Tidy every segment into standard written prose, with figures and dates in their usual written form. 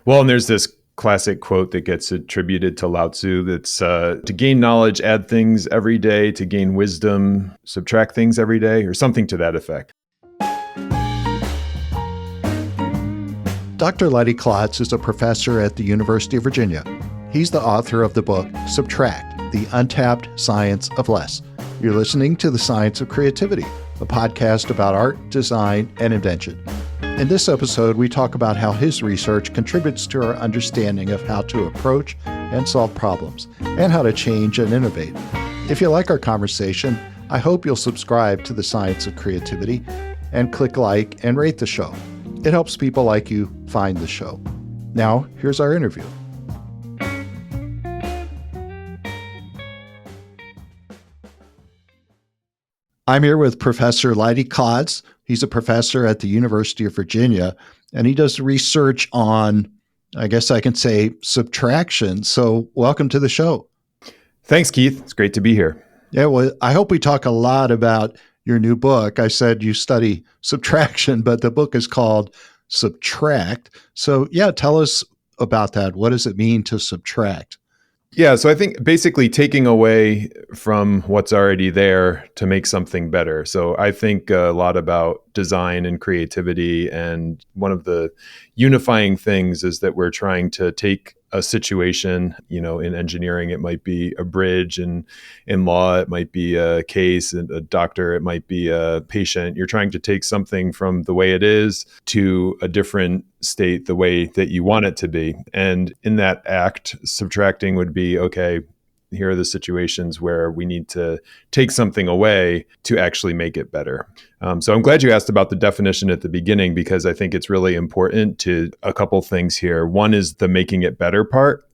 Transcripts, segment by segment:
Well, and there's this classic quote that gets attributed to Lao Tzu that's to gain knowledge, add things every day; to gain wisdom, subtract things every day, or something to that effect. Dr. Leidy Klotz is a professor at the University of Virginia. He's the author of the book Subtract, the Untapped Science of Less. You're listening to The Science of Creativity, a podcast about art, design, and invention. In this episode, we talk about how his research contributes to our understanding of how to approach and solve problems, and how to change and innovate. If you like our conversation, I hope you'll subscribe to The Science of Creativity and click like and rate the show. It helps people like you find the show. Now, here's our interview. I'm here with Professor Leidy Klotz. He's a professor at the University of Virginia, and he does research on, I guess I can say, subtraction. So welcome to the show. Thanks, Keith. It's great to be here. Yeah, well, I hope we talk a lot about your new book. I said you study subtraction, but the book is called Subtract. So yeah, tell us about that. What does it mean to subtract? Yeah, so I think basically taking away from what's already there to make something better. So I think a lot about design and creativity, and one of the unifying things is that we're trying to take a situation, in engineering, it might be a bridge, and in law, it might be a case, and a doctor, it might be a patient. You're trying to take something from the way it is to a different state, the way that you want it to be. And in that act, subtracting would be, okay, here are the situations where we need to take something away to actually make it better. So I'm glad you asked about the definition at the beginning, because I think it's really important to a couple things here. One is the making it better part.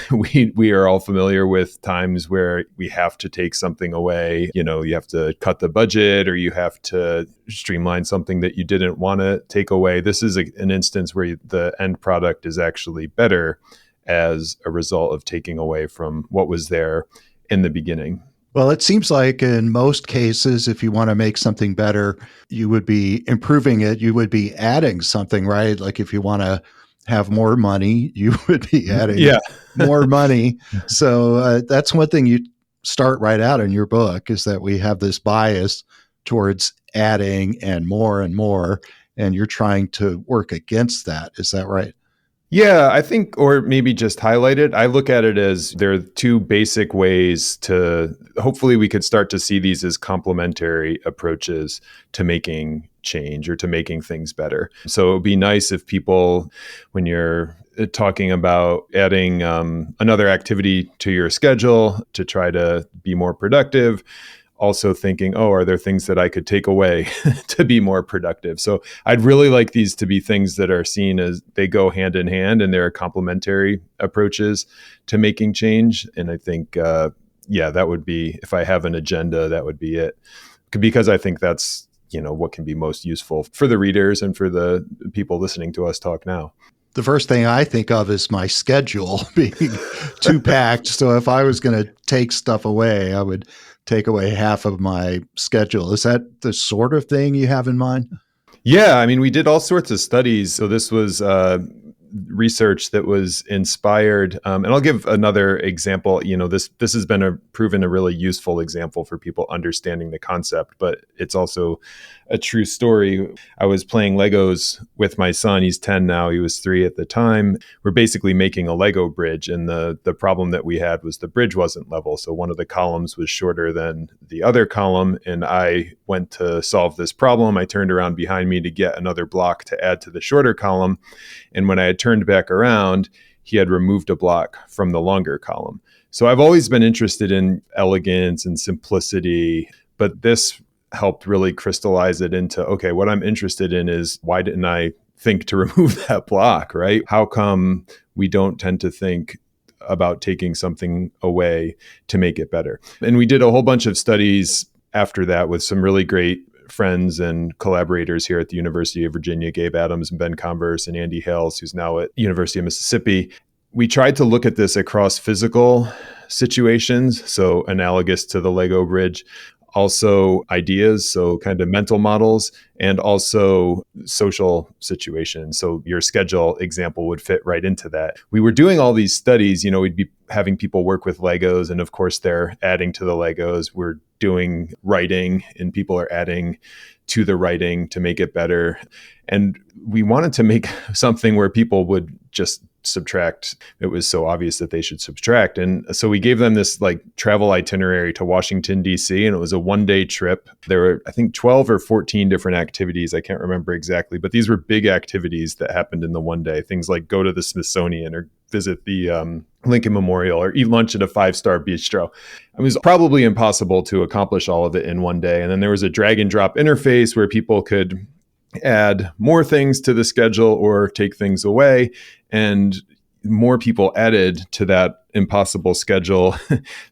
We are all familiar with times where we have to take something away. You have to cut the budget, or you have to streamline something that you didn't want to take away. This is an instance where the end product is actually better as a result of taking away from what was there in the beginning. Well, it seems like in most cases, if you want to make something better, you would be improving it. You would be adding something, right? Like if you want to have more money, you would be adding more money. So that's one thing you start right out in your book, is that we have this bias towards adding and more, and you're trying to work against that. Is that right? Yeah, I think, or maybe just highlight it. I look at it as there are two basic ways to, hopefully we could start to see these as complementary approaches to making change or to making things better. So it would be nice if people, when you're talking about adding another activity to your schedule to try to be more productive, also thinking, are there things that I could take away to be more productive? So I'd really like these to be things that are seen as they go hand in hand, and they're complementary approaches to making change. And I think, that would be, if I have an agenda, that would be it. Because I think that's, what can be most useful for the readers and for the people listening to us talk now. The first thing I think of is my schedule being too packed. So if I was going to take stuff away, I would take away half of my schedule. Is that the sort of thing you have in mind? Yeah, we did all sorts of studies. So this was research that was inspired. And I'll give another example. This has been proven a really useful example for people understanding the concept, but it's also a true story. I was playing Legos with my son. He's 10 now. He was 3 at the time. We're basically making a Lego bridge. And the problem that we had was the bridge wasn't level. So one of the columns was shorter than the other column. And I went to solve this problem. I turned around behind me to get another block to add to the shorter column. And when I had turned back around, he had removed a block from the longer column. So I've always been interested in elegance and simplicity, but this helped really crystallize it into, okay, what I'm interested in is, why didn't I think to remove that block, right? How come we don't tend to think about taking something away to make it better? And we did a whole bunch of studies after that with some really great friends and collaborators here at the University of Virginia, Gabe Adams and Ben Converse and Andy Hales, who's now at University of Mississippi. We tried to look at this across physical situations, so analogous to the Lego bridge, also ideas, so kind of mental models, and also social situations. So your schedule example would fit right into that. We were doing all these studies, we'd be having people work with Legos, and of course they're adding to the Legos. We're doing writing and people are adding to the writing to make it better. And we wanted to make something where people would just subtract. It was so obvious that they should subtract. And so we gave them this like travel itinerary to Washington, D.C., and it was a 1-day trip. There were, I think, 12 or 14 different activities. I can't remember exactly, but these were big activities that happened in the 1 day. Things like go to the Smithsonian or visit the Lincoln Memorial or eat lunch at a 5-star bistro. It was probably impossible to accomplish all of it in 1 day. And then there was a drag and drop interface where people could add more things to the schedule or take things away. And more people added to that impossible schedule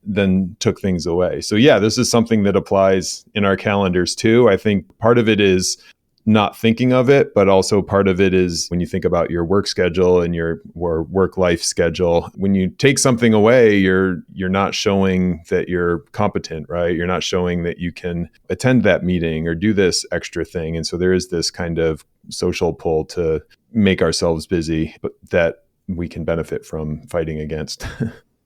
than took things away. So yeah, this is something that applies in our calendars too. I think part of it is not thinking of it, but also part of it is when you think about your work schedule and your work-life schedule, when you take something away, you're not showing that you're competent, right? You're not showing that you can attend that meeting or do this extra thing. And so there is this kind of social pull to make ourselves busy, but that we can benefit from fighting against.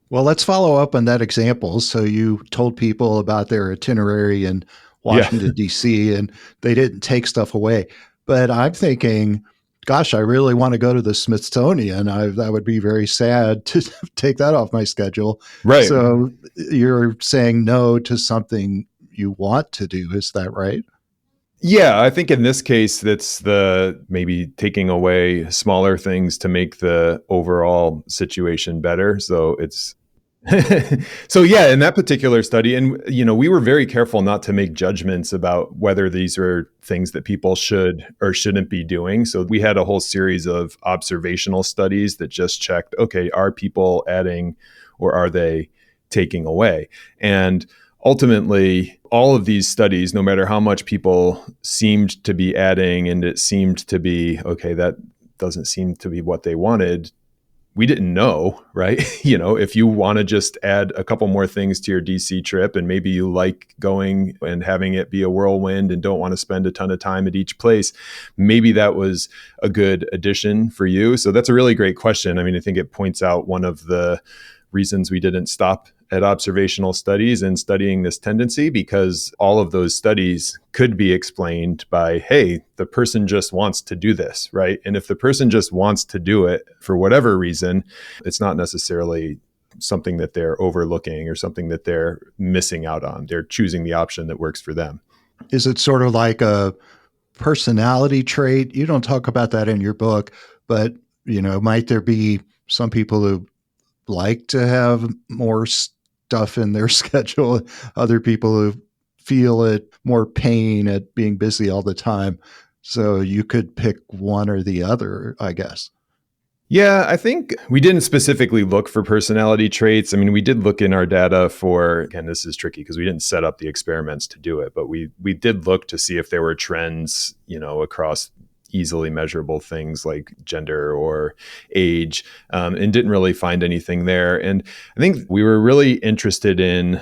Well, let's follow up on that example. So you told people about their itinerary in Washington, D.C., and they didn't take stuff away. But I'm thinking, gosh, I really want to go to the Smithsonian. That would be very sad to take that off my schedule. Right. So you're saying no to something you want to do. Is that right? Yeah, I think in this case, that's the maybe taking away smaller things to make the overall situation better. So it's so yeah, in that particular study, and we were very careful not to make judgments about whether these are things that people should or shouldn't be doing. So we had a whole series of observational studies that just checked, okay, are people adding or are they taking away? And ultimately, all of these studies, no matter how much people seemed to be adding and it seemed to be, okay, that doesn't seem to be what they wanted, we didn't know, right? If you want to just add a couple more things to your DC trip and maybe you like going and having it be a whirlwind and don't want to spend a ton of time at each place, maybe that was a good addition for you. So that's a really great question. I mean, I think it points out one of the reasons we didn't stop at observational studies and studying this tendency, because all of those studies could be explained by, hey, the person just wants to do this, right? And if the person just wants to do it for whatever reason, it's not necessarily something that they're overlooking or something that they're missing out on. They're choosing the option that works for them. Is it sort of like a personality trait? You don't talk about that in your book, but, might there be some people who like to have more stuff in their schedule, other people who feel it more pain at being busy all the time? So you could pick one or the other, I guess. Yeah, I think we didn't specifically look for personality traits. I mean, we did look in our data for, again, this is tricky because we didn't set up the experiments to do it, but we did look to see if there were trends, across easily measurable things like gender or age, and didn't really find anything there. And I think we were really interested in,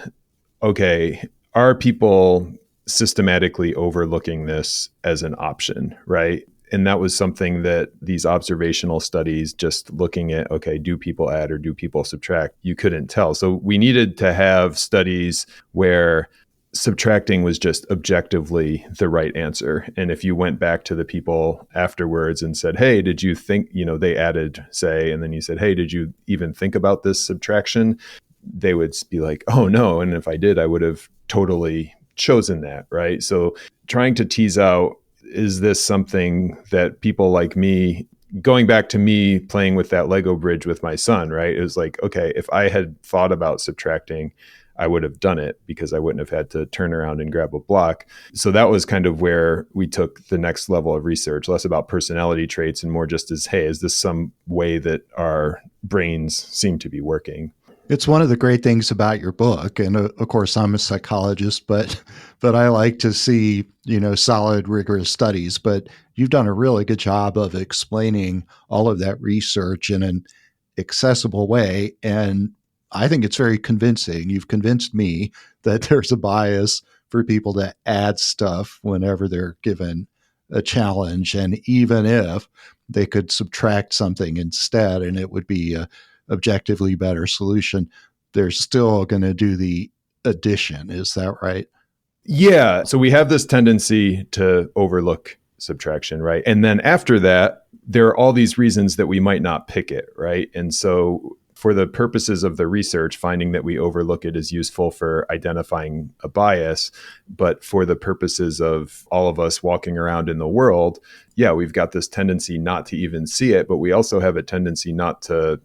okay, are people systematically overlooking this as an option, right? And that was something that these observational studies, just looking at, okay, do people add or do people subtract? You couldn't tell. So we needed to have studies where subtracting was just objectively the right answer. And if you went back to the people afterwards and said, hey, did you think, they added, say, and then you said, hey, did you even think about this subtraction? They would be like, oh, no. And if I did, I would have totally chosen that, right? So trying to tease out, is this something that people like me, going back to me playing with that Lego bridge with my son, right? It was like, okay, if I had thought about subtracting, I would have done it because I wouldn't have had to turn around and grab a block. So that was kind of where we took the next level of research, less about personality traits and more just as, hey, is this some way that our brains seem to be working? It's one of the great things about your book. And of course, I'm a psychologist, but I like to see, solid, rigorous studies. But you've done a really good job of explaining all of that research in an accessible way. And I think it's very convincing. You've convinced me that there's a bias for people to add stuff whenever they're given a challenge. And even if they could subtract something instead and it would be a objectively better solution, they're still going to do the addition. Is that right? Yeah. So we have this tendency to overlook subtraction, right? And then after that, there are all these reasons that we might not pick it, right? And so for the purposes of the research, finding that we overlook it is useful for identifying a bias. But for the purposes of all of us walking around in the world, yeah, we've got this tendency not to even see it, but we also have a tendency not to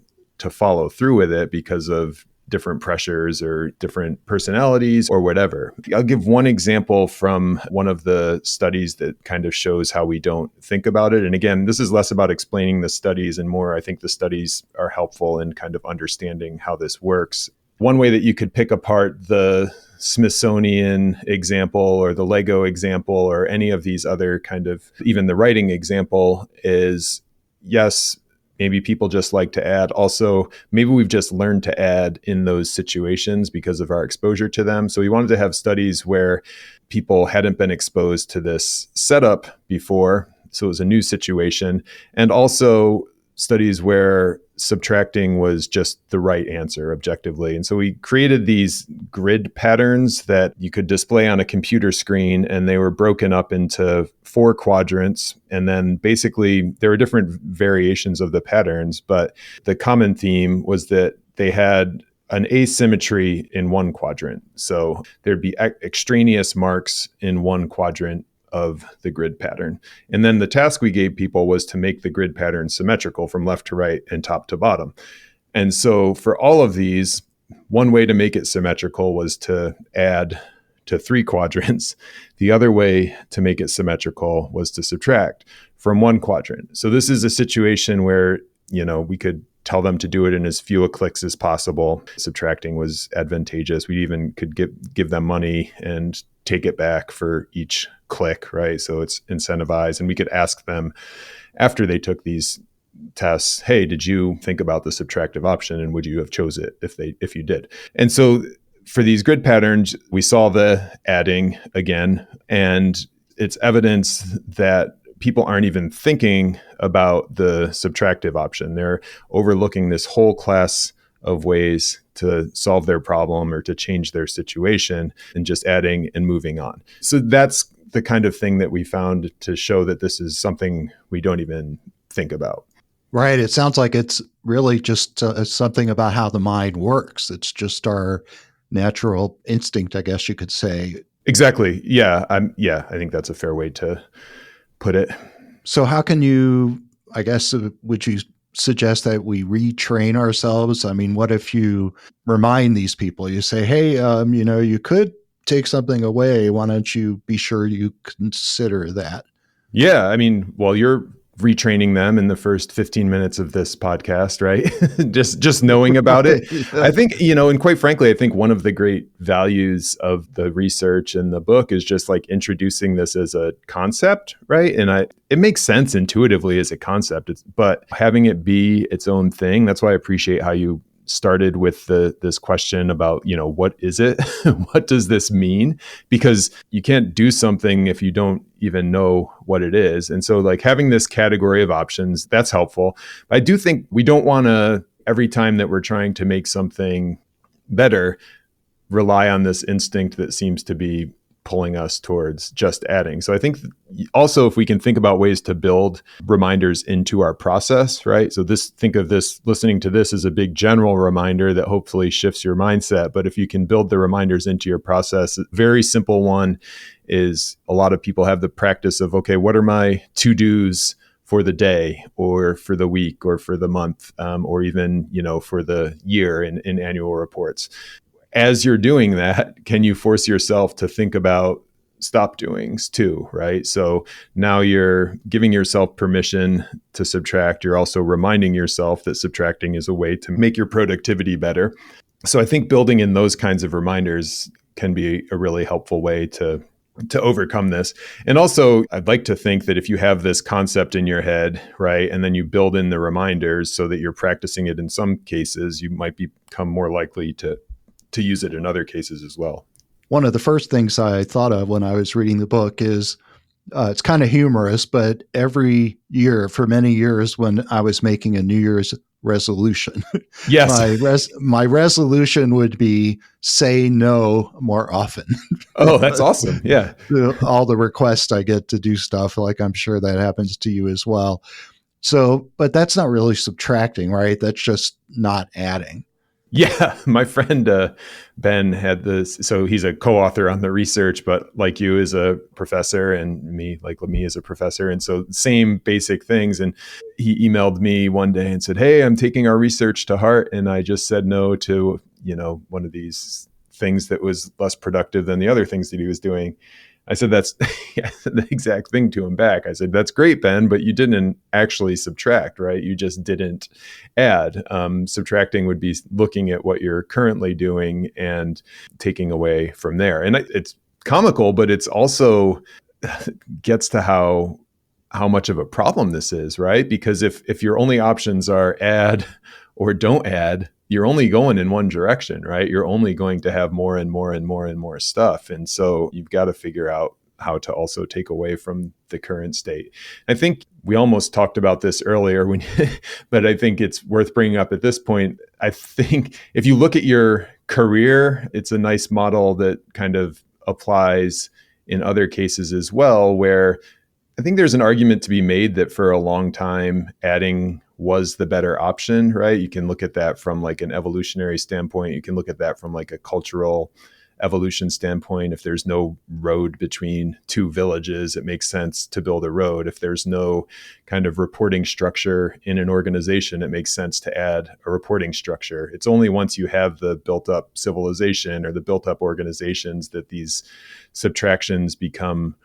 follow through with it because of different pressures or different personalities or whatever. I'll give one example from one of the studies that kind of shows how we don't think about it. And again, this is less about explaining the studies and more, I think the studies are helpful in kind of understanding how this works. One way that you could pick apart the Smithsonian example or the Lego example or any of these other kind of, even the writing example is, yes, maybe people just like to add. Also, maybe we've just learned to add in those situations because of our exposure to them. So we wanted to have studies where people hadn't been exposed to this setup before. So it was a new situation. And also studies where subtracting was just the right answer objectively. And so we created these grid patterns that you could display on a computer screen, and they were broken up into 4 quadrants. And then basically there were different variations of the patterns, but the common theme was that they had an asymmetry in one quadrant. So there'd be extraneous marks in one quadrant of the grid pattern. And then the task we gave people was to make the grid pattern symmetrical from left to right and top to bottom. And so for all of these, one way to make it symmetrical was to add to 3 quadrants. The other way to make it symmetrical was to subtract from 1 quadrant. So this is a situation where, we could tell them to do it in as few clicks as possible. Subtracting was advantageous. We even could give them money and take it back for each click, right? So it's incentivized. And we could ask them after they took these tests, hey, did you think about the subtractive option and would you have chose it if you did? And so for these grid patterns, we saw the adding again, and it's evidence that people aren't even thinking about the subtractive option. They're overlooking this whole class of ways to solve their problem or to change their situation and just adding and moving on. So that's the kind of thing that we found to show that this is something we don't even think about. Right. It sounds like it's really just something about how the mind works. It's just our natural instinct, I guess you could say. Exactly. Yeah. I think that's a fair way to put it. So how can you, I guess, would you suggest that we retrain ourselves? I mean, what if you remind these people, you say, hey, you could take something away. Why don't you be sure you consider that? Yeah. I mean, well, you're retraining them in the first 15 minutes of this podcast, right? just knowing about it. I think, and quite frankly, I think one of the great values of the research and the book is just like introducing this as a concept, right? And it makes sense intuitively as a concept, but having it be its own thing. That's why I appreciate how you started with this question about, what is it? What does this mean? Because you can't do something if you don't even know what it is. And so like having this category of options, that's helpful. But I do think we don't want to, every time that we're trying to make something better, rely on this instinct that seems to be pulling us towards just adding. So I think also if we can think about ways to build reminders into our process, right? So think of this, listening to this as a big general reminder that hopefully shifts your mindset. But if you can build the reminders into your process, a very simple one is a lot of people have the practice of, okay, what are my to-dos for the day or for the week or for the month or even, for the year in annual reports. As you're doing that, can you force yourself to think about stop doings too, right? So now you're giving yourself permission to subtract. You're also reminding yourself that subtracting is a way to make your productivity better. So I think building in those kinds of reminders can be a really helpful way to overcome this. And also, I'd like to think that if you have this concept in your head, right, and then you build in the reminders so that you're practicing it in some cases, you might become more likely to use it in other cases as well. one of the first things I thought of when I was reading the book is it's kind of humorous, but every year for many years when I was making a New Year's resolution, Yes. my resolution would be say no more often. Oh, that's awesome. Yeah. All the requests I get to do stuff, like I'm sure that happens to you as well. So, but that's not really subtracting, right? That's just not adding. Yeah, my friend Ben had this. So he's a co-author on the research, but like you is a professor, and me, like me, is a professor, and so same basic things. And he emailed me one day and said, "Hey, I'm taking our research to heart, and I just said no to one of these things that was less productive than the other things that he was doing." I said, that's the exact thing to him back. I said, "That's great, Ben, but you didn't actually subtract, right? You just didn't add." Subtracting would be looking at what you're currently doing and taking away from there. And it's comical, but it's also gets to how much of a problem this is, right? Because if your only options are add or don't add, you're only going in one direction, right? You're only going to have more and more and more and more stuff. And so you've got to figure out how to also take away from the current state. I think we almost talked about this earlier, but I think it's worth bringing up at this point. I think if you look at your career, it's a nice model that kind of applies in other cases as well, where I think there's an argument to be made that for a long time, adding was the better option, right? You can look at that from like an evolutionary standpoint. You can look at that from like a cultural evolution standpoint. If there's no road between two villages, it makes sense to build a road. If there's no kind of reporting structure in an organization, it makes sense to add a reporting structure. It's only once you have the built up civilization or the built up organizations that these subtractions become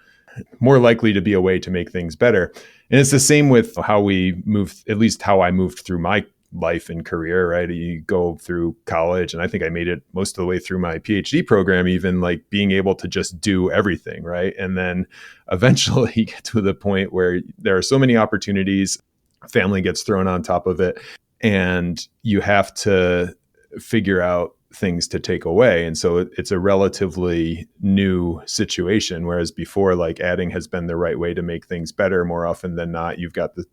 more likely to be a way to make things better. And it's the same with how we move, at least how I moved through my life and career, right? You go through college, and I think I made it most of the way through my PhD program, even like being able to just do everything, right? And then eventually you get to the point where there are so many opportunities, family gets thrown on top of it, and you have to figure out things to take away. And so it's a relatively new situation, whereas before, like adding has been the right way to make things better. More often than not,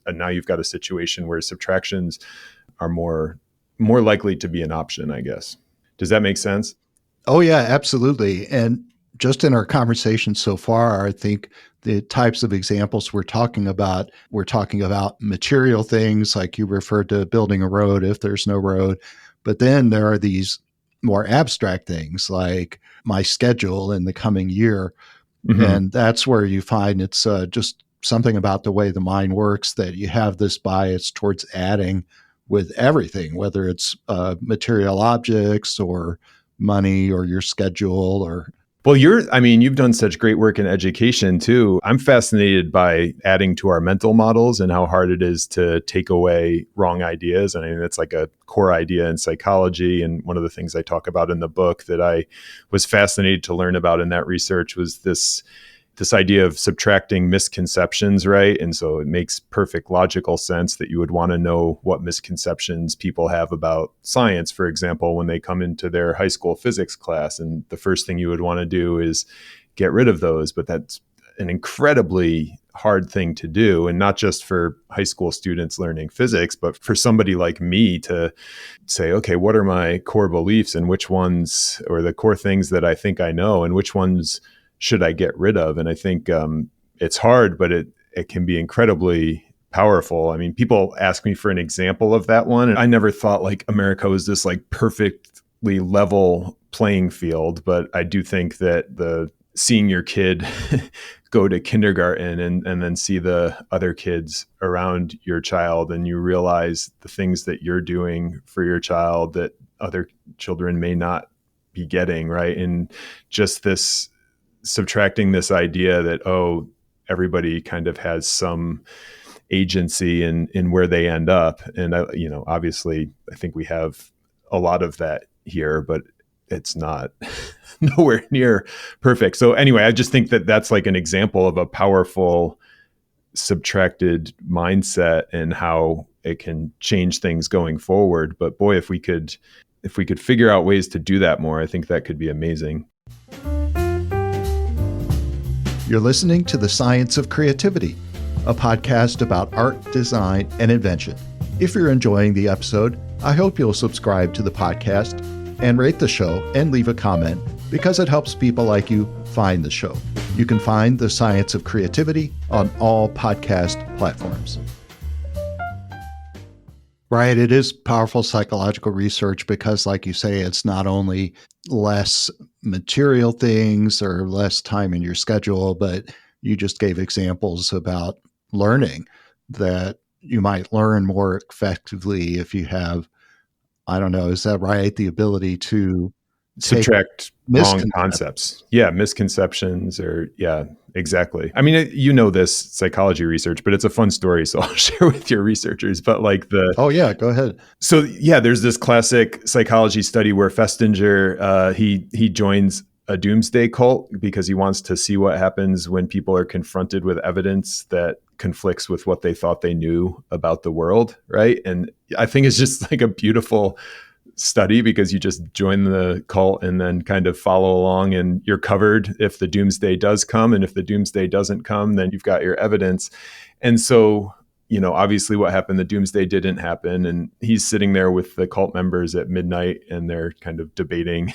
now you've got a situation where subtractions are more likely to be an option, I guess. Does that make sense? Oh yeah, absolutely. And just in our conversation so far, I think the types of examples we're talking about material things, like you referred to building a road if there's no road. But then there are these more abstract things like my schedule in the coming year. Mm-hmm. And that's where you find it's just something about the way the mind works, that you have this bias towards adding with everything, whether it's material objects or money or your schedule or... Well, you've done such great work in education too. I'm fascinated by adding to our mental models and how hard it is to take away wrong ideas. And I mean, it's like a core idea in psychology. And one of the things I talk about in the book that I was fascinated to learn about in that research was this idea of subtracting misconceptions, right? And so it makes perfect logical sense that you would want to know what misconceptions people have about science, for example, when they come into their high school physics class. And the first thing you would want to do is get rid of those. But that's an incredibly hard thing to do. And not just for high school students learning physics, but for somebody like me to say, okay, what are my core beliefs and which ones, or the core things that I think I know, and which ones should I get rid of? And I think it's hard, but it can be incredibly powerful. I mean, people ask me for an example of that one, and I never thought like America was this like perfectly level playing field. But I do think that seeing your kid go to kindergarten and then see the other kids around your child, and you realize the things that you're doing for your child that other children may not be getting, right? And just this subtracting this idea that, oh, everybody kind of has some agency in where they end up. And, obviously I think we have a lot of that here, but it's not nowhere near perfect. So anyway, I just think that that's like an example of a powerful subtracted mindset and how it can change things going forward. But boy, if we could figure out ways to do that more, I think that could be amazing. You're listening to The Science of Creativity, a podcast about art, design, and invention. If you're enjoying the episode, I hope you'll subscribe to the podcast and rate the show and leave a comment because it helps people like you find the show. You can find The Science of Creativity on all podcast platforms. Right, it is powerful psychological research because, like you say, it's not only less material things or less time in your schedule, but you just gave examples about learning that you might learn more effectively if you have, I don't know, is that right? The ability to subtract wrong concepts. Yeah, misconceptions exactly. I mean, you know this psychology research, but it's a fun story, so I'll share with your researchers. But Oh yeah, go ahead. So yeah, there's this classic psychology study where Festinger, he joins a doomsday cult because he wants to see what happens when people are confronted with evidence that conflicts with what they thought they knew about the world, right? And I think it's just like a beautiful study because you just join the cult and then kind of follow along and you're covered if the doomsday does come. And if the doomsday doesn't come, then you've got your evidence. And so, obviously what happened, the doomsday didn't happen. And he's sitting there with the cult members at midnight and they're kind of debating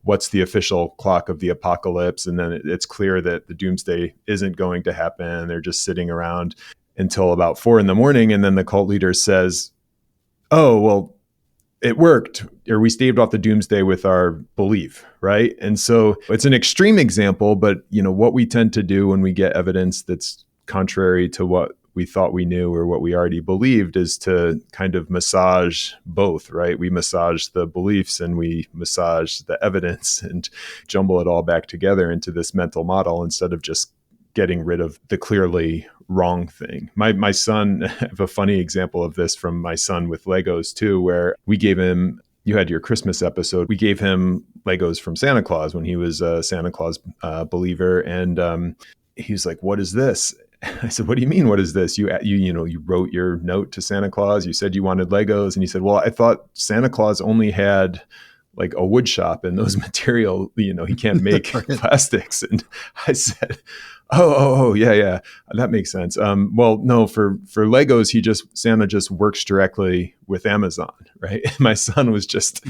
what's the official clock of the apocalypse. And then it's clear that the doomsday isn't going to happen. They're just sitting around until about 4 a.m. And then the cult leader says, "Oh, well, it worked," or "we staved off the doomsday with our belief," right? And so it's an extreme example, but what we tend to do when we get evidence that's contrary to what we thought we knew or what we already believed is to kind of massage both, right? We massage the beliefs and we massage the evidence and jumble it all back together into this mental model instead of just getting rid of the clearly wrong thing. My son, I have a funny example of this from my son with Legos too, where we gave him, you had your Christmas episode, we gave him Legos from Santa Claus when he was a Santa Claus believer. And he's like, "What is this?" I said, "What do you mean, what is this? You wrote your note to Santa Claus. You said you wanted Legos." And he said, "Well, I thought Santa Claus only had like a wood shop and those material, he can't make plastics." And I said, Oh, yeah, that makes sense. Well, no, for Legos, Santa just works directly with Amazon, right? My son was just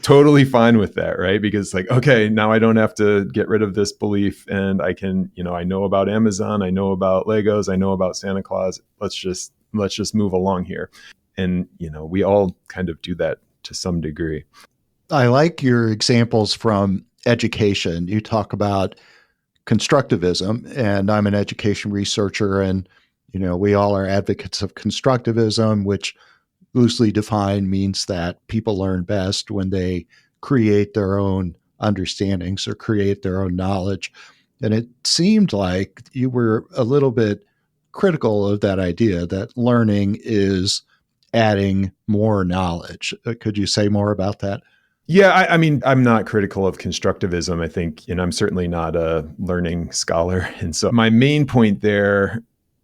totally fine with that, right? Because okay, now I don't have to get rid of this belief, and I can, I know about Amazon, I know about Legos, I know about Santa Claus. Let's just move along here, and we all kind of do that to some degree. I like your examples from education. You talk about constructivism, and I'm an education researcher, and we all are advocates of constructivism, which loosely defined means that people learn best when they create their own understandings or create their own knowledge. And it seemed like you were a little bit critical of that idea that learning is adding more knowledge. Could you say more about that? Yeah, I mean, I'm not critical of constructivism. I think, I'm certainly not a learning scholar. And so my main point there,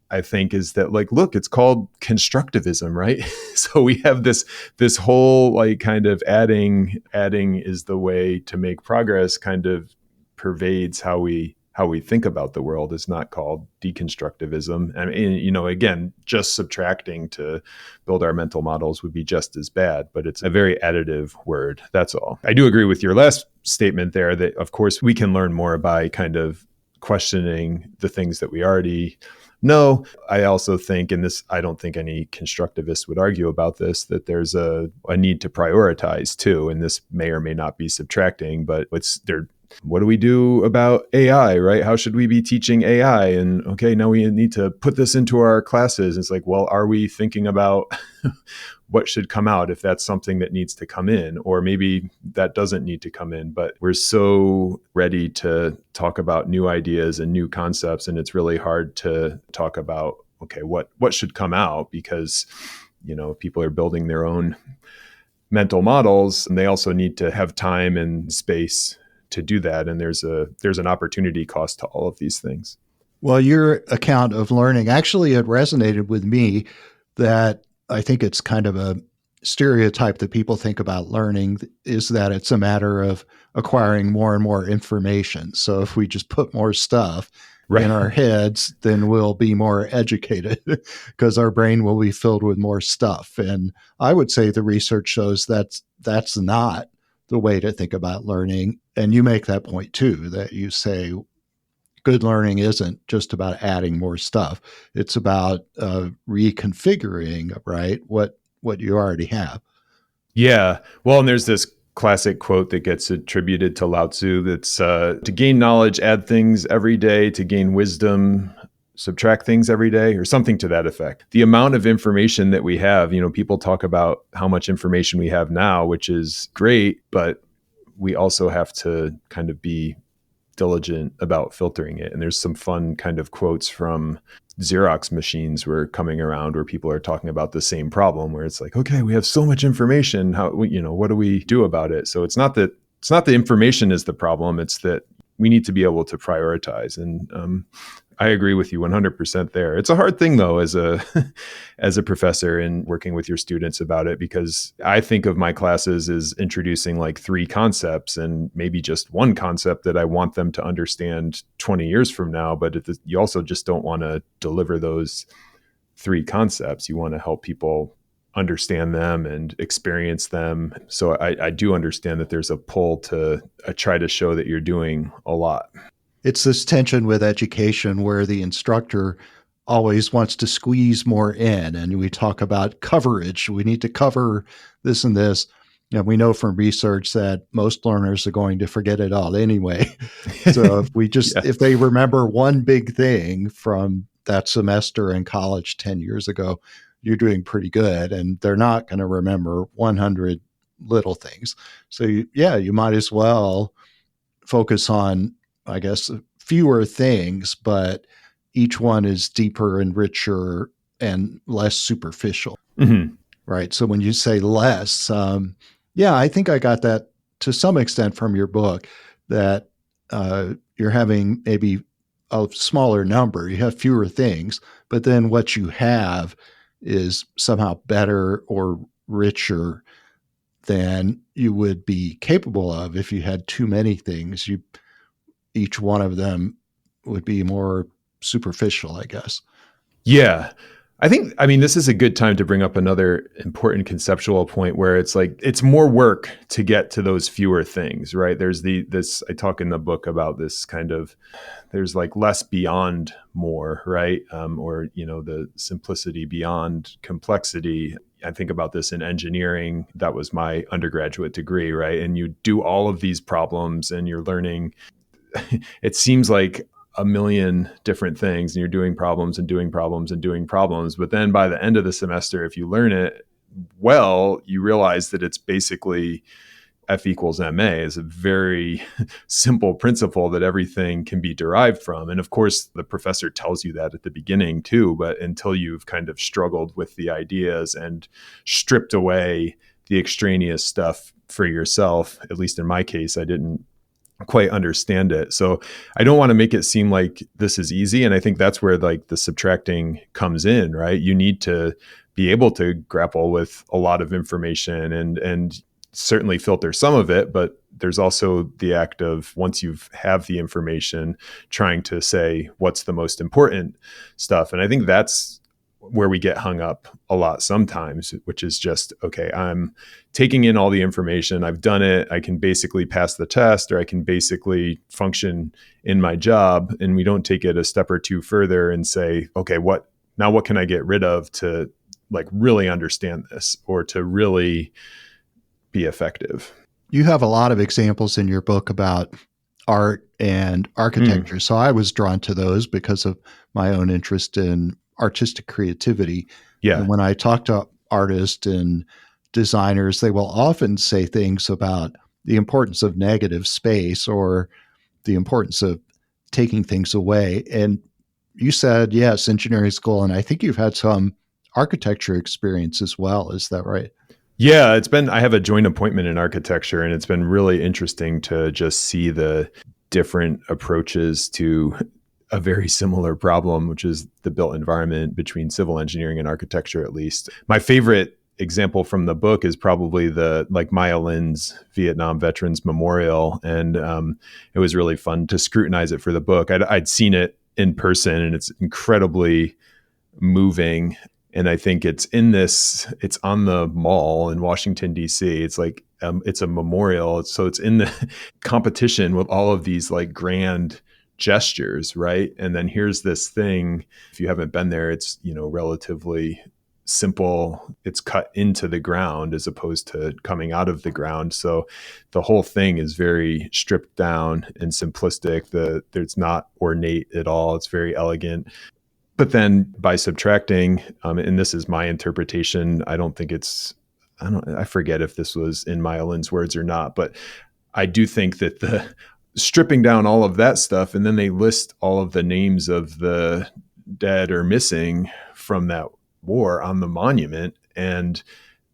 I think, is that look, it's called constructivism, right? So we have this whole kind of adding is the way to make progress kind of pervades how we think about the world. Is not called deconstructivism. I mean, again, just subtracting to build our mental models would be just as bad, but it's a very additive word. That's all. I do agree with your last statement there that, of course, we can learn more by kind of questioning the things that we already know. I also think, and this, I don't think any constructivist would argue about this, that there's a need to prioritize too. And this may or may not be subtracting, but what do we do about AI, right? How should we be teaching AI? And okay, now we need to put this into our classes. It's well, are we thinking about what should come out if that's something that needs to come in? Or maybe that doesn't need to come in, but we're so ready to talk about new ideas and new concepts. And it's really hard to talk about, okay, what should come out, because, people are building their own mental models and they also need to have time and space to do that. And there's an opportunity cost to all of these things. Well, your account of learning, actually, it resonated with me that I think it's kind of a stereotype that people think about learning is that it's a matter of acquiring more and more information. So if we just put more stuff Right. in our heads, then we'll be more educated because our brain will be filled with more stuff. And I would say the research shows that's not the way to think about learning. And you make that point too, that you say good learning isn't just about adding more stuff. It's about reconfiguring, right, what you already have. Yeah. Well, and there's this classic quote that gets attributed to Lao Tzu that's to gain knowledge, add things every day; to gain wisdom, subtract things every day, or something to that effect. The amount of information that we have, people talk about how much information we have now, which is great, but we also have to kind of be diligent about filtering it. And there's some fun kind of quotes from Xerox machines were coming around where people are talking about the same problem, where it's like, okay, we have so much information. What do we do about it? So it's not the information is the problem. It's that we need to be able to prioritize. And I agree with you 100% there. It's a hard thing though, as a professor and working with your students about it, because I think of my classes as introducing like 3 concepts and maybe just one concept that I want them to understand 20 years from now. But you also just don't want to deliver those 3 concepts. You want to help people understand them and experience them. So I do understand that there's a pull to try to show that you're doing a lot. It's this tension with education where the instructor always wants to squeeze more in. And we talk about coverage. We need to cover this and this. And we know from research that most learners are going to forget it all anyway. So if we just, if they remember one big thing from that semester in college 10 years ago, you're doing pretty good. And they're not going to remember 100 little things. So you might as well focus on, I guess, fewer things, but each one is deeper and richer and less superficial. Mm-hmm. Right. So when you say less, I think I got that to some extent from your book, that you're having maybe a smaller number, you have fewer things, but then what you have is somehow better or richer than you would be capable of if you had too many things. Each one of them would be more superficial, I guess. Yeah. I mean, this is a good time to bring up another important conceptual point where it's like, it's more work to get to those fewer things, right? There's I talk in the book about this kind of, there's like less beyond more, right? Or, the simplicity beyond complexity. I think about this in engineering. That was my undergraduate degree, right? And you do all of these problems and you're learning, it seems like a million different things, and you're doing problems and doing problems and doing problems. But then by the end of the semester, if you learn it well, you realize that it's basically F equals MA is a very simple principle that everything can be derived from. And of course, the professor tells you that at the beginning too, but until you've kind of struggled with the ideas and stripped away the extraneous stuff for yourself, at least in my case, I didn't quite understand it. So I don't want to make it seem like this is easy. And I think that's where like the subtracting comes in, right? You need to be able to grapple with a lot of information and certainly filter some of it, but there's also the act of, once you've have the information, trying to say what's the most important stuff. And I think that's where we get hung up a lot sometimes, which is just, okay, I'm taking in all the information. I've done it. I can basically pass the test, or I can basically function in my job. And we don't take it a step or two further and say, okay, what can I get rid of to like really understand this or to really be effective? You have a lot of examples in your book about art and architecture. So I was drawn to those because of my own interest in artistic creativity. Yeah. And when I talk to artists and designers, they will often say things about the importance of negative space or the importance of taking things away. And you said, yes, engineering school. And I think you've had some architecture experience as well. Is that right? Yeah, I have a joint appointment in architecture, and it's been really interesting to just see the different approaches to a very similar problem, which is the built environment between civil engineering and architecture, at least. My favorite example from the book is probably the like Maya Lin's Vietnam Veterans Memorial. And it was really fun to scrutinize it for the book. I'd seen it in person, and it's incredibly moving. And I think it's on the mall in Washington, D.C. It's like, it's a memorial. So it's in the competition with all of these like grand gestures, right? And then here's this thing. If you haven't been there, it's, relatively simple. It's cut into the ground as opposed to coming out of the ground. So the whole thing is very stripped down and simplistic. There's not ornate at all. It's very elegant. But then by subtracting, and this is my interpretation, I forget if this was in Maya Lin's words or not, but I do think that the stripping down all of that stuff, and then they list all of the names of the dead or missing from that war on the monument, and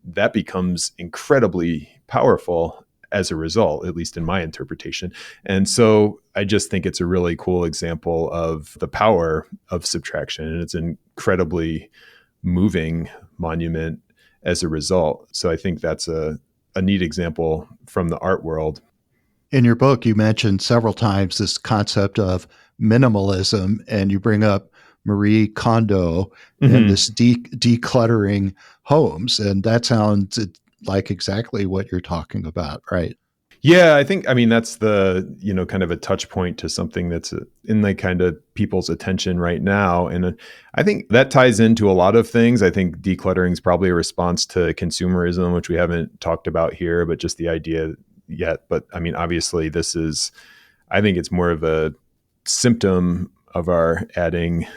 that becomes incredibly powerful as a result, at least in my interpretation. And so I just think it's a really cool example of the power of subtraction, and it's an incredibly moving monument as a result. So I think that's a neat example from the art world. In your book, you mentioned several times this concept of minimalism, and you bring up Marie Kondo and this decluttering homes. And that sounds like exactly what you're talking about, right? Yeah, I mean, that's the, kind of a touch point to something that's in like kind of people's attention right now. And I think that ties into a lot of things. I think decluttering is probably a response to consumerism, which we haven't talked about here, but just the idea yet. But I mean, obviously I think it's more of a symptom of our adding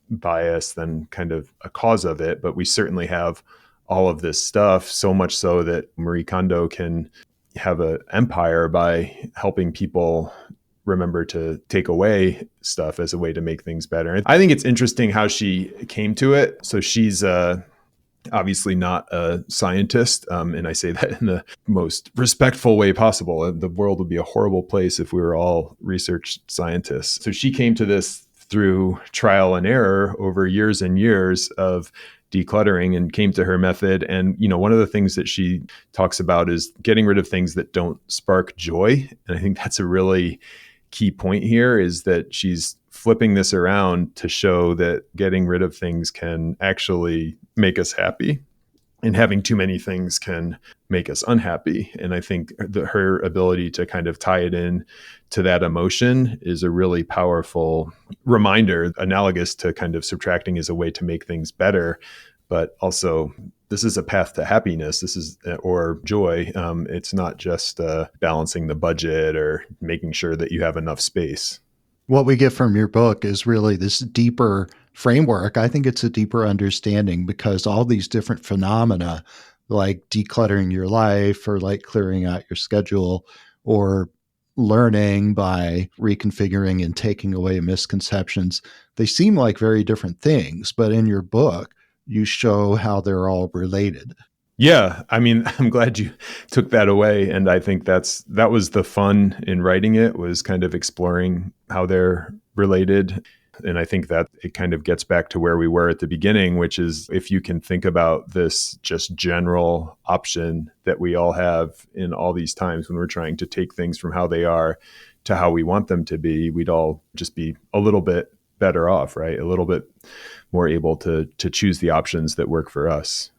bias than kind of a cause of it. But we certainly have all of this stuff, so much so that Marie Kondo can have an empire by helping people remember to take away stuff as a way to make things better. I think it's interesting how she came to it. So she's obviously not a scientist, and I say that in the most respectful way possible. The world would be a horrible place if we were all research scientists. So she came to this through trial and error over years and years of decluttering, and came to her method. And, one of the things that she talks about is getting rid of things that don't spark joy. And I think that's a really key point here, is that she's flipping this around to show that getting rid of things can actually make us happy, and having too many things can make us unhappy. And I think her ability to kind of tie it in to that emotion is a really powerful reminder, analogous to kind of subtracting as a way to make things better. But also, this is a path to happiness. Or joy. It's not just balancing the budget or making sure that you have enough space. What we get from your book is really this deeper framework. I think it's a deeper understanding, because all these different phenomena, like decluttering your life, or like clearing out your schedule, or learning by reconfiguring and taking away misconceptions, they seem like very different things. But in your book, you show how they're all related. Yeah. I mean, I'm glad you took that away. And I think that was the fun in writing it, was kind of exploring how they're related. And I think that it kind of gets back to where we were at the beginning, which is, if you can think about this just general option that we all have in all these times when we're trying to take things from how they are to how we want them to be, we'd all just be a little bit better off, right? A little bit more able to choose the options that work for us.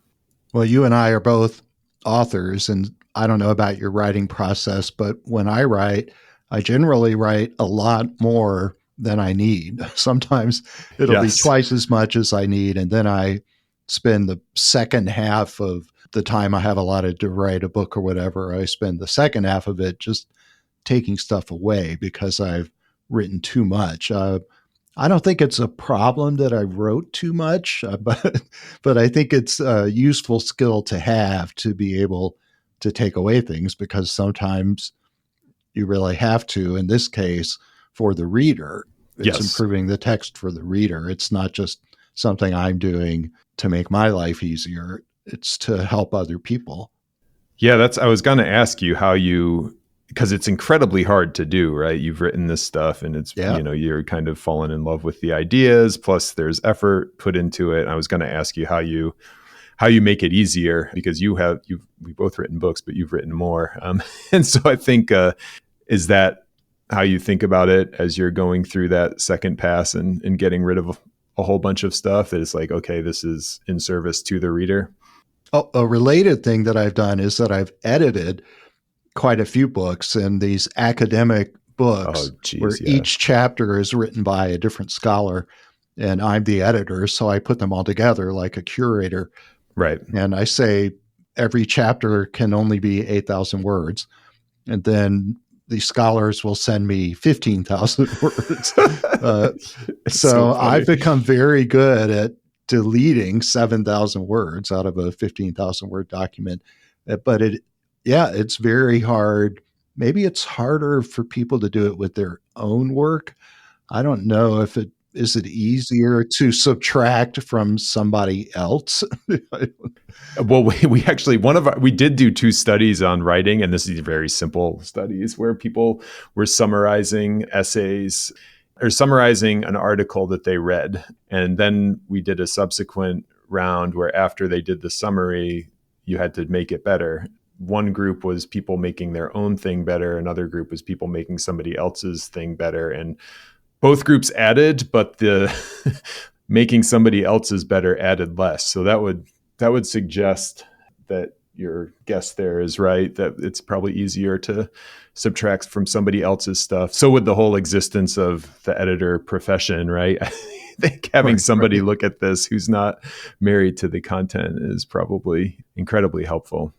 Well, you and I are both authors, and I don't know about your writing process, but when I write, I generally write a lot more than I need. Sometimes it'll be twice as much as I need. And then I spend the second half of the time I have allotted to write a book or whatever, I spend the second half of it just taking stuff away because I've written too much. I don't think it's a problem that I wrote too much, but I think it's a useful skill to have, to be able to take away things, because sometimes you really have to. In this case, for the reader, it's improving the text for the reader. It's not just something I'm doing to make my life easier. It's to help other people. Yeah, I was going to ask you how because it's incredibly hard to do, right? You've written this stuff, and it's, you're kind of fallen in love with the ideas, plus there's effort put into it. I was going to ask you how how you make it easier, because we've both written books, but you've written more. And so I think, is that how you think about it as you're going through that second pass and getting rid of a whole bunch of stuff that is like, okay, this is in service to the reader? Oh, a related thing that I've done is that I've edited quite a few books, and these academic books where each chapter is written by a different scholar and I'm the editor. So I put them all together like a curator. Right. And I say every chapter can only be 8,000 words. And then the scholars will send me 15,000 words. So I've become very good at deleting 7,000 words out of a 15,000 word document. But it's very hard. Maybe it's harder for people to do it with their own work. I don't know if is it easier to subtract from somebody else? Well, we actually, we did do 2 studies on writing, and this is very simple studies where people were summarizing essays or summarizing an article that they read. And then we did a subsequent round where after they did the summary, you had to make it better. One group was people making their own thing better. Another group was people making somebody else's thing better. And both groups added, but the making somebody else's better added less. So that would suggest that your guess there is right, that it's probably easier to subtract from somebody else's stuff. So would the whole existence of the editor profession, right? I think having somebody look at this who's not married to the content is probably incredibly helpful.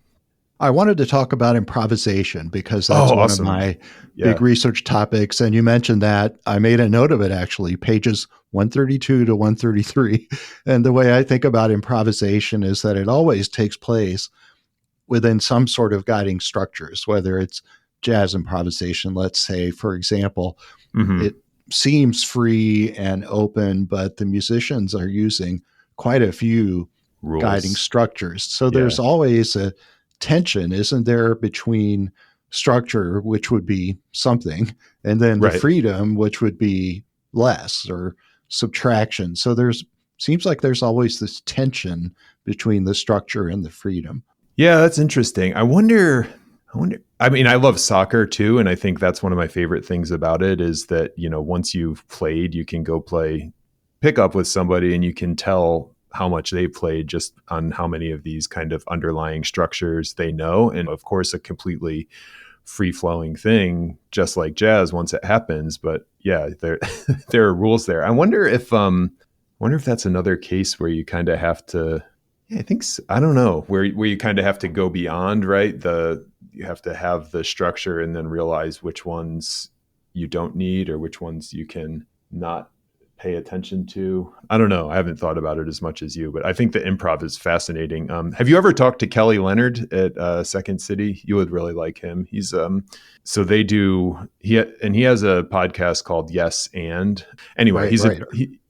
I wanted to talk about improvisation because that's one of my big research topics. And you mentioned that. I made a note of it, actually, pages 132 to 133. And the way I think about improvisation is that it always takes place within some sort of guiding structures, whether it's jazz improvisation, let's say, for example, it seems free and open, but the musicians are using quite a few rules, guiding structures. So there's always a tension, isn't there, between structure, which would be something, and then the freedom, which would be less, or subtraction. So seems like there's always this tension between the structure and the freedom. Yeah, that's interesting. I wonder, I mean, I love soccer too. And I think that's one of my favorite things about it is that, once you've played, you can go play pickup with somebody and you can tell how much they played just on how many of these kind of underlying structures they know. And of course, a completely free-flowing thing, just like jazz once it happens. But yeah, there are rules there. I wonder if that's another case where you kind of have to, I don't know, where you kind of have to go beyond, right? You have to have the structure and then realize which ones you don't need or which ones you can not pay attention to. I don't know. I haven't thought about it as much as you, but I think the improv is fascinating. Have you ever talked to Kelly Leonard at Second City? You would really like him. He's so they do. He has a podcast called Yes and. Anyway, he's an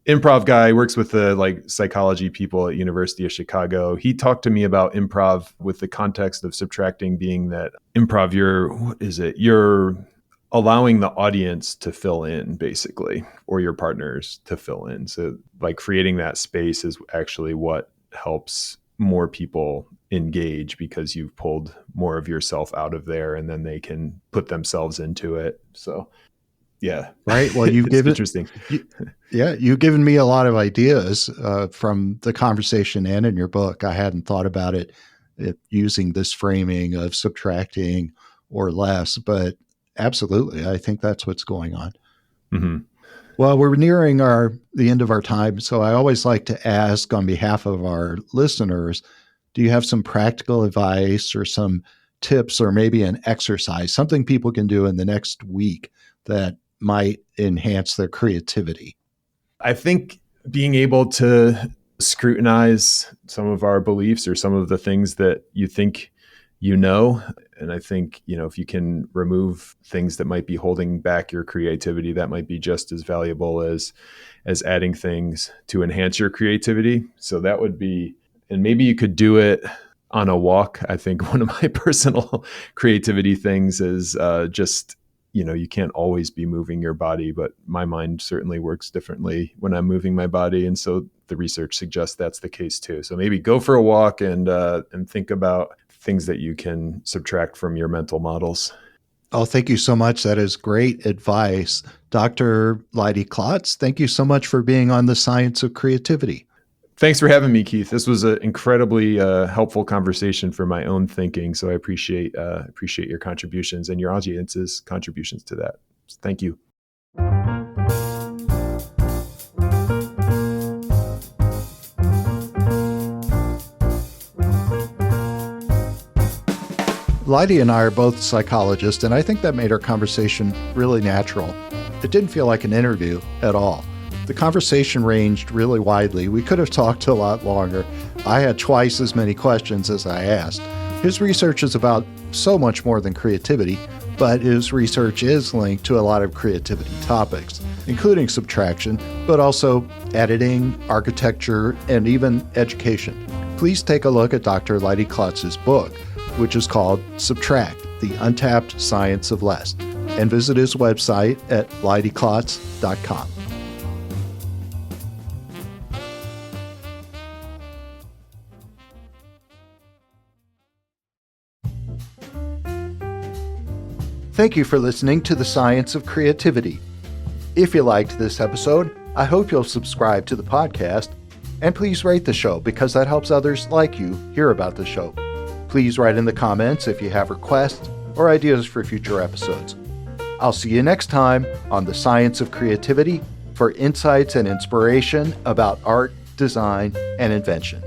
improv guy. Works with the psychology people at University of Chicago. He talked to me about improv with the context of subtracting being that improv. You're allowing the audience to fill in, basically, or your partners to fill in. So creating that space is actually what helps more people engage, because you've pulled more of yourself out of there and then they can put themselves into it. So yeah. Right. Well, you've interesting. You've given me a lot of ideas from the conversation and in your book. I hadn't thought about it using this framing of subtracting or less, but absolutely. I think that's what's going on. Mm-hmm. Well, we're nearing the end of our time. So I always like to ask on behalf of our listeners, do you have some practical advice or some tips or maybe an exercise, something people can do in the next week that might enhance their creativity? I think being able to scrutinize some of our beliefs or some of the things that you think and I think, if you can remove things that might be holding back your creativity, that might be just as valuable as adding things to enhance your creativity. So that would be, and maybe you could do it on a walk. I think one of my personal creativity things is just, you can't always be moving your body, but my mind certainly works differently when I'm moving my body. And so the research suggests that's the case too. So maybe go for a walk and think about things that you can subtract from your mental models. Oh, thank you so much. That is great advice. Dr. Leidy Klotz, thank you so much for being on The Science of Creativity. Thanks for having me, Keith. This was an incredibly helpful conversation for my own thinking. So I appreciate your contributions and your audience's contributions to that. Thank you. Leidy and I are both psychologists, and I think that made our conversation really natural. It didn't feel like an interview at all. The conversation ranged really widely. We could have talked a lot longer. I had twice as many questions as I asked. His research is about so much more than creativity, but his research is linked to a lot of creativity topics, including subtraction, but also editing, architecture, and even education. Please take a look at Dr. Leidy Klotz's book, which is called Subtract, the Untapped Science of Less, and visit his website at leidyklotz.com. Thank you for listening to The Science of Creativity. If you liked this episode, I hope you'll subscribe to the podcast, and please rate the show because that helps others like you hear about the show. Please write in the comments if you have requests or ideas for future episodes. I'll see you next time on The Science of Creativity for insights and inspiration about art, design, and invention.